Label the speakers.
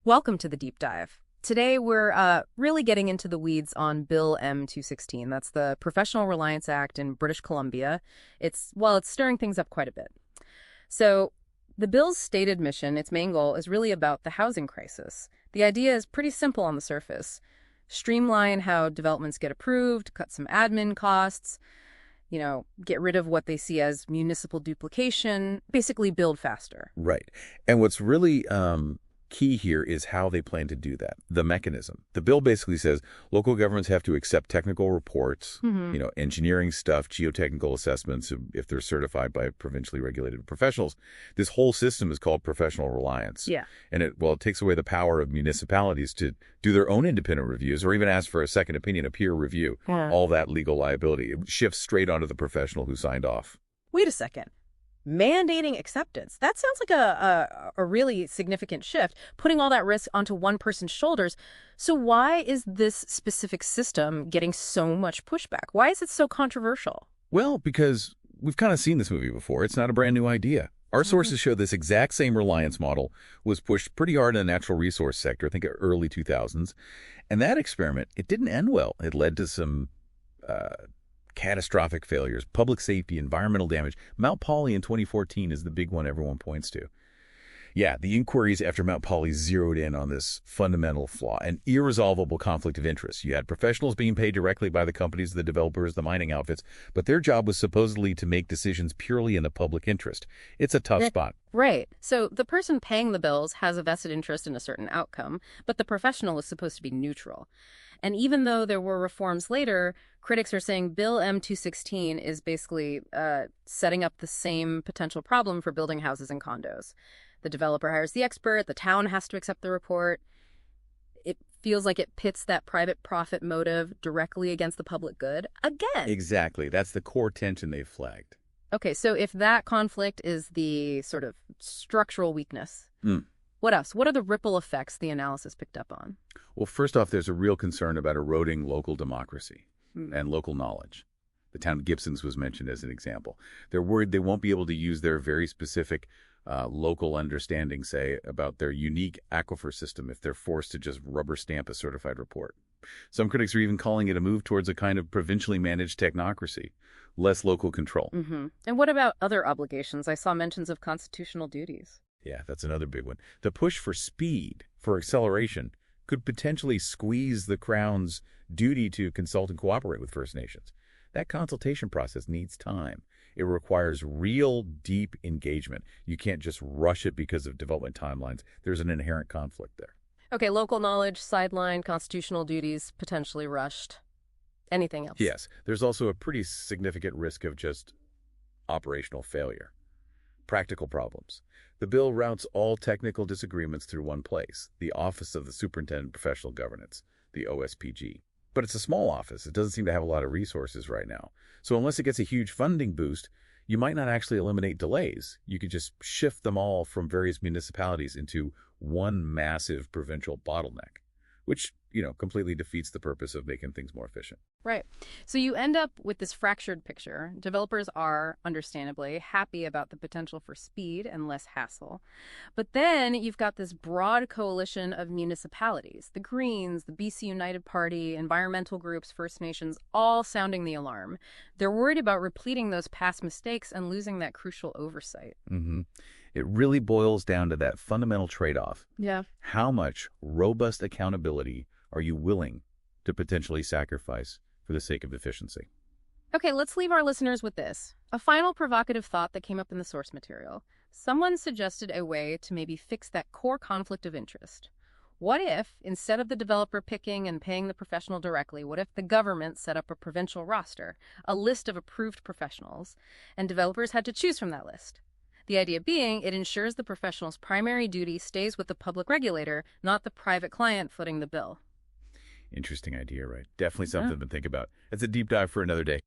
Speaker 1: Welcome to the deep dive. Today we're really getting into the weeds on Bill M216. That's the Professional Reliance Act in British Columbia. It's stirring things up quite a bit. So the bill's stated mission, its main goal, is really about the housing crisis. The idea is pretty simple on the surface. Streamline how developments get approved, cut some admin costs, get rid of what they see as municipal duplication, basically build faster.
Speaker 2: Right. And what's really key here is how they plan to do that, the mechanism. The bill basically says local governments have to accept technical reports, engineering stuff, geotechnical assessments, if they're certified by provincially regulated professionals. This whole system is called professional reliance.
Speaker 1: Yeah.
Speaker 2: And it takes away the power of municipalities to do their own independent reviews or even ask for a second opinion, a peer review, all that legal liability. It shifts straight onto the professional who signed off.
Speaker 1: Wait a second. Mandating acceptance. That sounds like a really significant shift, putting all that risk onto one person's shoulders. So why is this specific system getting so much pushback? Why is it so controversial?
Speaker 2: Well, because we've kind of seen this movie before. It's not a brand new idea. Our sources show this exact same reliance model was pushed pretty hard in the natural resource sector, I think early 2000s. And that experiment, it didn't end well. It led to some catastrophic failures, public safety, environmental damage. Mount Poly in 2014 is the big one everyone points to. Yeah, the inquiries after Mount Poly zeroed in on this fundamental flaw, an irresolvable conflict of interest. You had professionals being paid directly by the companies, the developers, the mining outfits, but their job was supposedly to make decisions purely in the public interest. It's a tough spot.
Speaker 1: Right. So the person paying the bills has a vested interest in a certain outcome, but the professional is supposed to be neutral. And even though there were reforms later, critics are saying Bill M216 is basically setting up the same potential problem for building houses and condos. The developer hires the expert, the town has to accept the report. It feels like it pits that private profit motive directly against the public good again.
Speaker 2: Exactly. That's the core tension they've flagged.
Speaker 1: Okay, so if that conflict is the sort of structural weakness, what else? What are the ripple effects the analysis picked up on?
Speaker 2: Well, first off, there's a real concern about eroding local democracy and local knowledge. The town of Gibson's was mentioned as an example. They're worried they won't be able to use their very specific local understanding, say, about their unique aquifer system if they're forced to just rubber stamp a certified report. Some critics are even calling it a move towards a kind of provincially managed technocracy, less local control.
Speaker 1: And what about other obligations? I saw mentions of constitutional duties.
Speaker 2: Yeah, that's another big one. The push for speed, for acceleration, could potentially squeeze the Crown's duty to consult and cooperate with First Nations. That consultation process needs time. It requires real, deep engagement. You can't just rush it because of development timelines. There's an inherent conflict there.
Speaker 1: Okay, local knowledge, sideline, constitutional duties, potentially rushed. Anything else?
Speaker 2: Yes, there's also a pretty significant risk of just operational failure. Practical problems. The bill routes all technical disagreements through one place, the Office of the Superintendent of Professional Governance, the OSPG. But it's a small office. It doesn't seem to have a lot of resources right now. So unless it gets a huge funding boost, you might not actually eliminate delays. You could just shift them all from various municipalities into one massive provincial bottleneck, which, completely defeats the purpose of making things more efficient.
Speaker 1: Right. So you end up with this fractured picture. Developers are, understandably, happy about the potential for speed and less hassle. But then you've got this broad coalition of municipalities, the Greens, the BC United Party, environmental groups, First Nations, all sounding the alarm. They're worried about repeating those past mistakes and losing that crucial oversight.
Speaker 2: It really boils down to that fundamental trade-off.
Speaker 1: Yeah.
Speaker 2: How much robust accountability are you willing to potentially sacrifice for the sake of efficiency?
Speaker 1: Okay, let's leave our listeners with this. A final provocative thought that came up in the source material. Someone suggested a way to maybe fix that core conflict of interest. What if, instead of the developer picking and paying the professional directly, what if the government set up a provincial roster, a list of approved professionals, and developers had to choose from that list? The idea being, it ensures the professional's primary duty stays with the public regulator, not the private client footing the bill.
Speaker 2: Interesting idea, right? Definitely something to think about. It's a deep dive for another day.